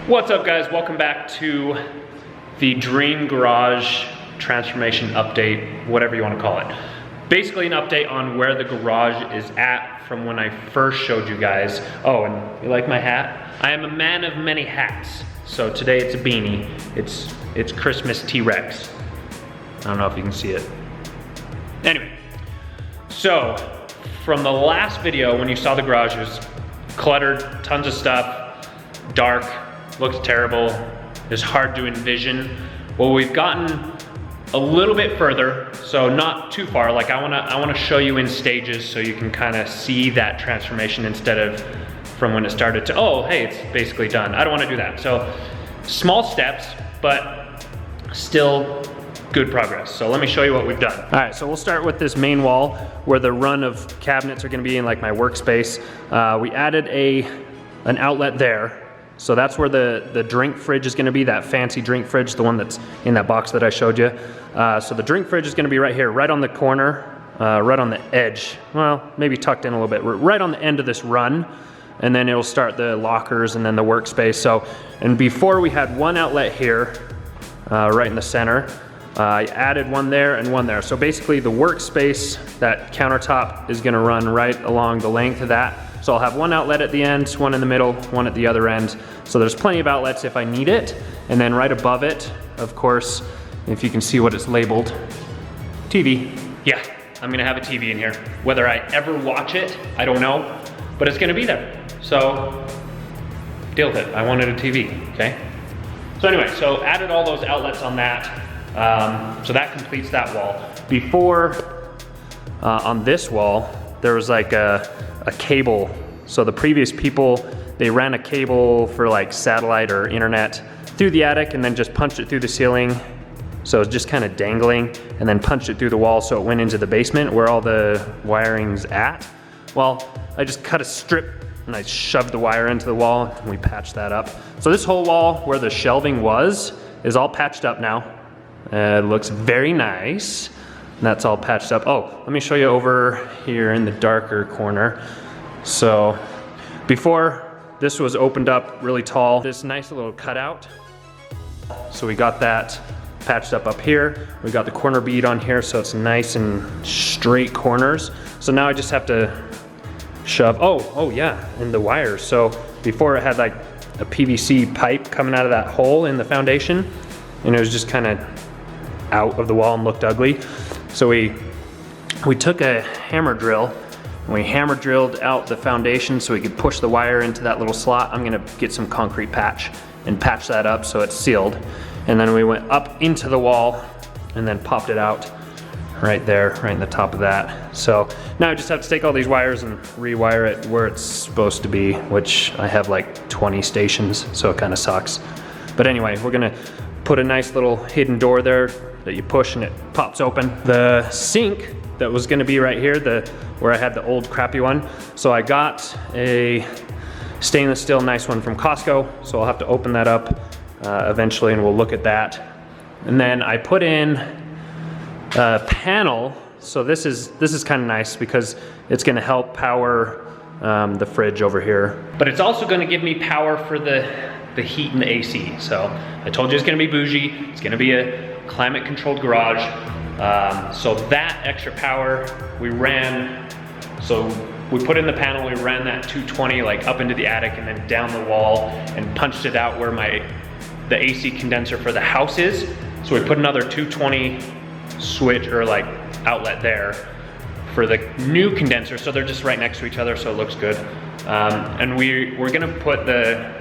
What's up, guys? Welcome back to the Dream Garage transformation update, whatever you want to call it. Basically an update on where the garage is at from when I first showed you guys. Oh, and you like my hat? I am a man of many hats. So today it's a beanie. It's Christmas T-Rex. I don't know if you can see it. Anyway, so from the last video when you saw the garage, it was cluttered, tons of stuff, dark, looked terrible, it's hard to envision. Well, we've gotten a little bit further, so not too far. Like I wanna show you in stages so you can kind of see that transformation instead of from when it started to, oh, hey, it's basically done. I don't wanna do that. So small steps, but still good progress. So let me show you what we've done. All right, so we'll start with this main wall where the run of cabinets are gonna be in like my workspace. We added an outlet there. So that's where the drink fridge is gonna be, that fancy drink fridge, the one that's in that box that I showed you. So the drink fridge is gonna be right here, right on the corner, right on the edge. Well, maybe tucked in a little bit, right on the end of this run. And then it'll start the lockers and then the workspace. So, and before we had one outlet here, right in the center. I added one there and one there. So basically the workspace, that countertop is gonna run right along the length of that. So I'll have one outlet at the end, one in the middle, one at the other end. So there's plenty of outlets if I need it. And then right above it, of course, if you can see what it's labeled, TV. Yeah, I'm gonna have a TV in here. Whether I ever watch it, I don't know, but it's gonna be there. So deal with it, I wanted a TV, okay? So anyway, so added all those outlets on that. So that completes that wall. Before, on this wall, there was like a cable. So the previous people, they ran a cable for like satellite or internet through the attic and then just punched it through the ceiling. So it's just kind of dangling and then punched it through the wall so it went into the basement where all the wiring's at. Well, I just cut a strip and I shoved the wire into the wall and we patched that up. So this whole wall where the shelving was is all patched up now. It looks very nice. And that's all patched up. Oh, let me show you over here in the darker corner. So before this was opened up really tall, this nice little cutout. So we got that patched up here. We got the corner bead on here so it's nice and straight corners. So now I just have to shove, oh yeah, and the wires. So before it had like a PVC pipe coming out of that hole in the foundation and it was just kind of out of the wall and looked ugly. So we took a hammer drill and we hammer drilled out the foundation so we could push the wire into that little slot. I'm gonna get some concrete patch and patch that up so it's sealed. And then we went up into the wall and then popped it out right there, right in the top of that. So now I just have to take all these wires and rewire it where it's supposed to be, which I have like 20 stations, so it kind of sucks. But anyway, we're gonna put a nice little hidden door there that you push and it pops open. The sink that was gonna be right here, where I had the old crappy one. So I got a stainless steel nice one from Costco. So I'll have to open that up eventually and we'll look at that. And then I put in a panel. So this is kind of nice because it's gonna help power the fridge over here. But it's also gonna give me power for the heat and the AC. So I told you it's gonna be bougie. It's gonna be a climate controlled garage. So that extra power we ran, so we put in the panel, we ran that 220 like up into the attic and then down the wall and punched it out where the AC condenser for the house is. So we put another 220 switch or like outlet there for the new condenser. So they're just right next to each other so it looks good. And we're gonna put the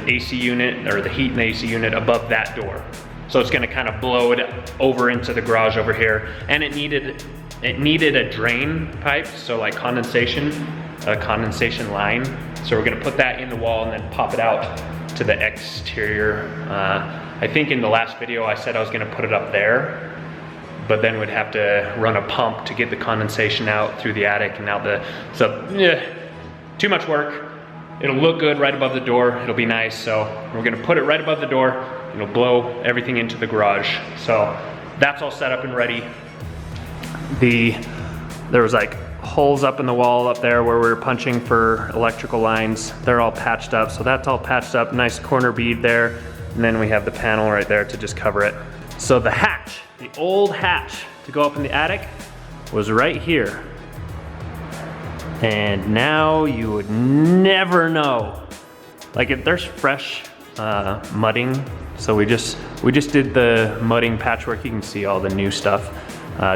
AC unit or the heat and the AC unit above that door. So it's gonna kind of blow it over into the garage over here. And it needed a drain pipe, so like a condensation line. So we're gonna put that in the wall and then pop it out to the exterior. I think in the last video I said I was gonna put it up there, but then we'd have to run a pump to get the condensation out through the attic and out too much work. It'll look good right above the door. It'll be nice. So we're gonna put it right above the door. It'll blow everything into the garage. So that's all set up and ready. There was like holes up in the wall up there where we were punching for electrical lines. They're all patched up, so that's all patched up. Nice corner bead there. And then we have the panel right there to just cover it. So the hatch, the old hatch to go up in the attic was right here. And now you would never know. Like if there's fresh mudding, so we just did the mudding patchwork. You can see all the new stuff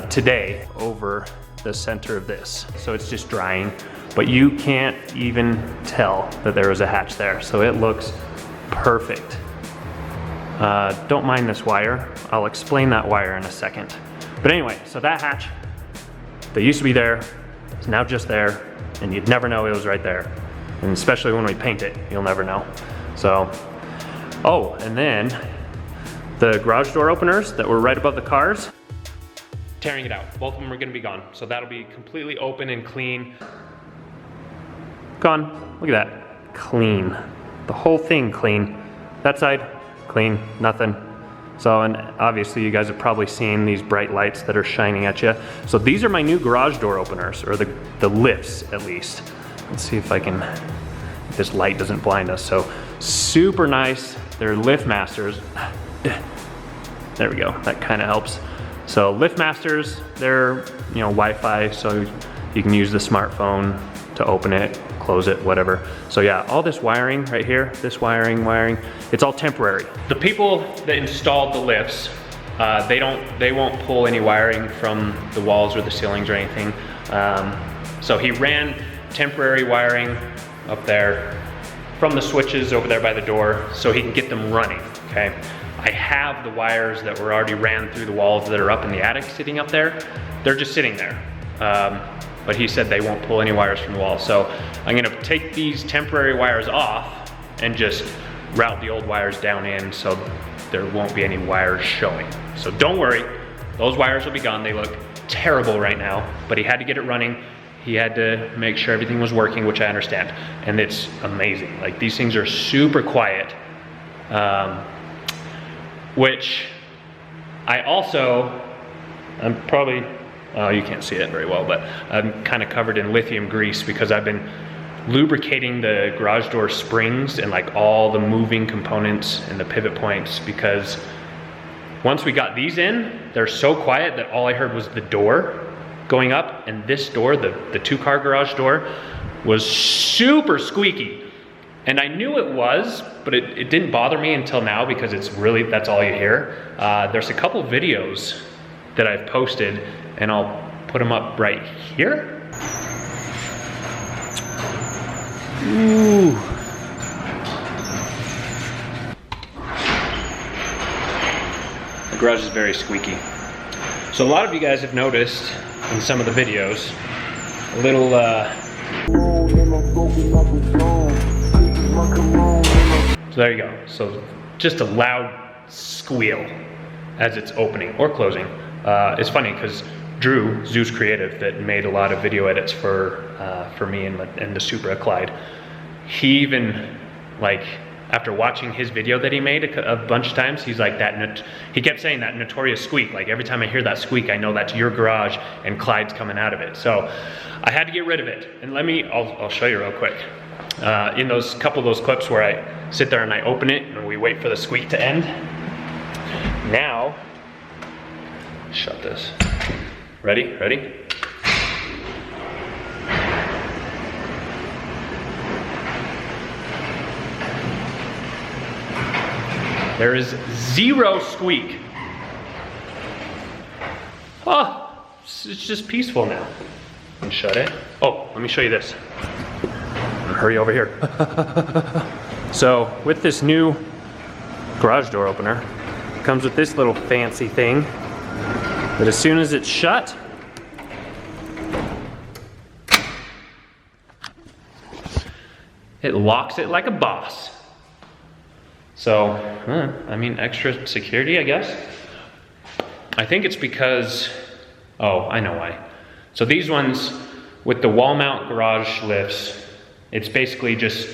today over the center of this. So it's just drying, but you can't even tell that there was a hatch there. So it looks perfect. Don't mind this wire. I'll explain that wire in a second. But anyway, so that hatch that used to be there is now just there, and you'd never know it was right there. And especially when we paint it, you'll never know. So, oh, and then the garage door openers that were right above the cars, tearing it out. Both of them are gonna be gone. So that'll be completely open and clean. Gone, look at that, clean. The whole thing clean. That side, clean, nothing. So, and obviously you guys have probably seen these bright lights that are shining at you. So these are my new garage door openers, or the lifts at least. Let's see if this light doesn't blind us. So super nice, they're LiftMasters. There we go, that kind of helps. So LiftMasters, they're Wi-Fi, so you can use the smartphone to open it, close it, whatever. So yeah, all this wiring right here, this wiring, it's all temporary. The people that installed the lifts, they won't pull any wiring from the walls or the ceilings or anything. So he ran temporary wiring up there from the switches over there by the door so he can get them running, okay? I have the wires that were already ran through the walls that are up in the attic sitting up there. They're just sitting there. But he said they won't pull any wires from the wall. So I'm gonna take these temporary wires off and just route the old wires down in so there won't be any wires showing. So don't worry, those wires will be gone. They look terrible right now, but he had to get it running. He had to make sure everything was working, which I understand. And it's amazing. Like these things are super quiet, which I'm probably, oh, you can't see it very well, but I'm kind of covered in lithium grease because I've been lubricating the garage door springs and like all the moving components and the pivot points, because once we got these in, they're so quiet that all I heard was the door going up, and this door, the two-car garage door, was super squeaky. And I knew it was, but it didn't bother me until now because that's all you hear. There's a couple videos that I've posted, and I'll put them up right here. Ooh. The garage is very squeaky. So a lot of you guys have noticed in some of the videos, a little, so there you go. So just a loud squeal as it's opening or closing. It's funny because Drew, Zeus Creative, that made a lot of video edits for me and the Supra Clyde, he even, like, after watching his video that he made a bunch of times, he's like, he kept saying that notorious squeak. Like every time I hear that squeak, I know that's your garage and Clyde's coming out of it. So I had to get rid of it. And I'll show you real quick. In those couple of those clips where I sit there and I open it and we wait for the squeak to end. Now, shut this. Ready? There is zero squeak. Oh, it's just peaceful now. And shut it. Oh, let me show you this. Hurry over here. So with this new garage door opener, it comes with this little fancy thing that as soon as it's shut, it locks it like a boss. So, I mean, extra security, I guess. I think it's because, oh, I know why. So these ones with the wall mount garage lifts, it's basically just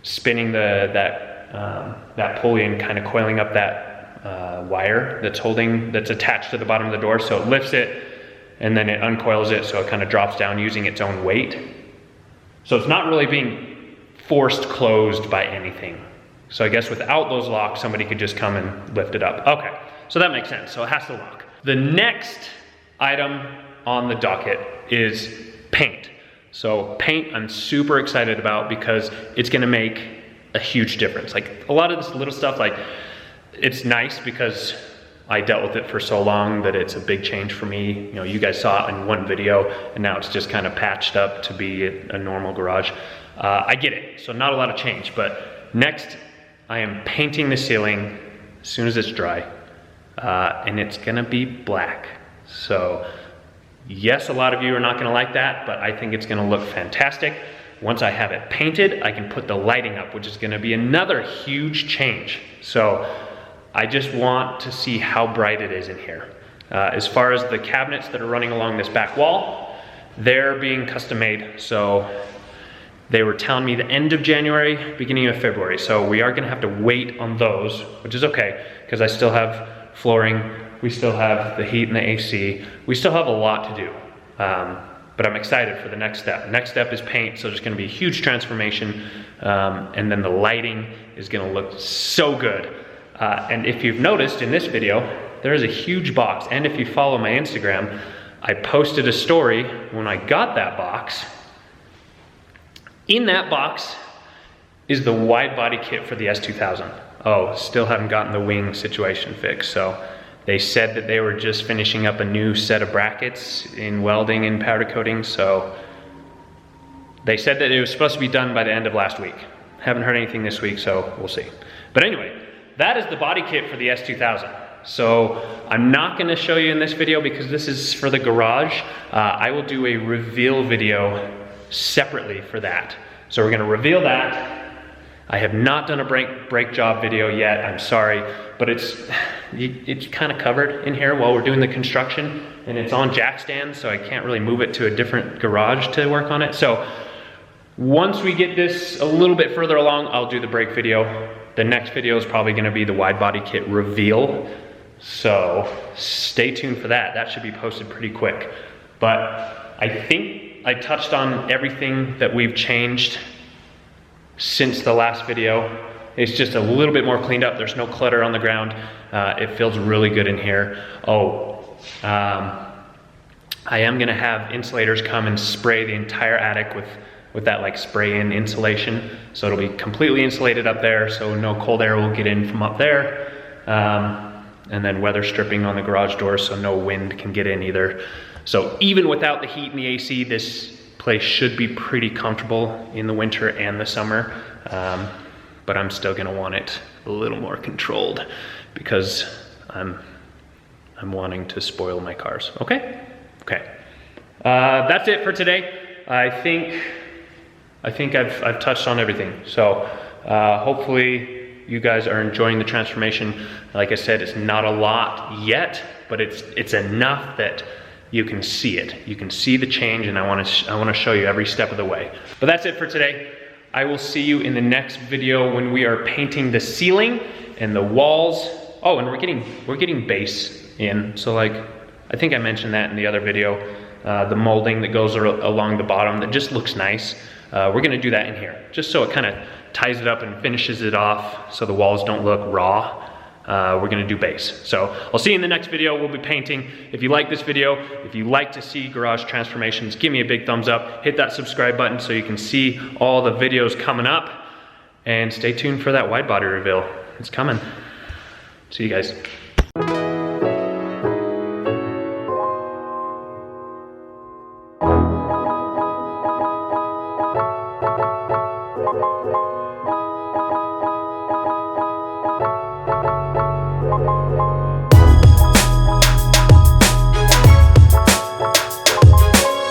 spinning that pulley and kind of coiling up that wire that's attached to the bottom of the door. So it lifts it and then it uncoils it so it kind of drops down using its own weight. So it's not really being forced closed by anything. So I guess without those locks, somebody could just come and lift it up. Okay, so that makes sense. So it has to lock. The next item on the docket is paint. So paint I'm super excited about because it's gonna make a huge difference. Like a lot of this little stuff, like it's nice because I dealt with it for so long that it's a big change for me. You know, you guys saw it in one video and now it's just kind of patched up to be a normal garage. I get it, so not a lot of change, but next I am painting the ceiling as soon as it's dry, and it's gonna be black. So yes, a lot of you are not gonna like that, but I think it's gonna look fantastic. Once I have it painted, I can put the lighting up, which is gonna be another huge change. So I just want to see how bright it is in here. As far as the cabinets that are running along this back wall, they're being custom made. So they were telling me the end of January, beginning of February. So we are gonna have to wait on those, which is okay, because I still have flooring, we still have the heat and the AC, we still have a lot to do. But I'm excited for the next step. Next step is paint, so there's gonna be a huge transformation, and then the lighting is gonna look so good. And if you've noticed in this video, there is a huge box, and if you follow my Instagram, I posted a story when I got that box. In that box is the wide body kit for the S2000. Oh, still haven't gotten the wing situation fixed. So they said that they were just finishing up a new set of brackets in welding and powder coating. So they said that it was supposed to be done by the end of last week. Haven't heard anything this week, so we'll see. But anyway, that is the body kit for the S2000. So I'm not gonna show you in this video because this is for the garage. I will do a reveal video separately for that. So we're gonna reveal that. I have not done a brake job video yet, I'm sorry, but it's kind of covered in here while we're doing the construction, and it's on jack stands, so I can't really move it to a different garage to work on it. So once we get this a little bit further along, I'll do the brake video. The next video is probably gonna be the wide body kit reveal. So stay tuned for that. That should be posted pretty quick. But I think I touched on everything that we've changed since the last video. It's just a little bit more cleaned up. There's no clutter on the ground. It feels really good in here. I am gonna have insulators come and spray the entire attic with that like spray-in insulation. So it'll be completely insulated up there, so no cold air will get in from up there. And then weather stripping on the garage doors so no wind can get in either. So even without the heat and the AC, this place should be pretty comfortable in the winter and the summer. But I'm still gonna want it a little more controlled because I'm wanting to spoil my cars, okay? Okay, that's it for today. I think I've touched on everything. So hopefully you guys are enjoying the transformation. Like I said, it's not a lot yet, but it's enough that you can see it. You can see the change, and I wanna show you every step of the way. But that's it for today. I will see you in the next video when we are painting the ceiling and the walls. Oh, and we're getting base in. So like, I think I mentioned that in the other video, the molding that goes along the bottom that just looks nice. We're gonna do that in here, just so it kind of ties it up and finishes it off so the walls don't look raw. We're gonna do base. So I'll see you in the next video. We'll be painting. If you like this video, if you like to see garage transformations, give me a big thumbs up, hit that subscribe button so you can see all the videos coming up, and stay tuned for that wide body reveal. It's coming. See you guys.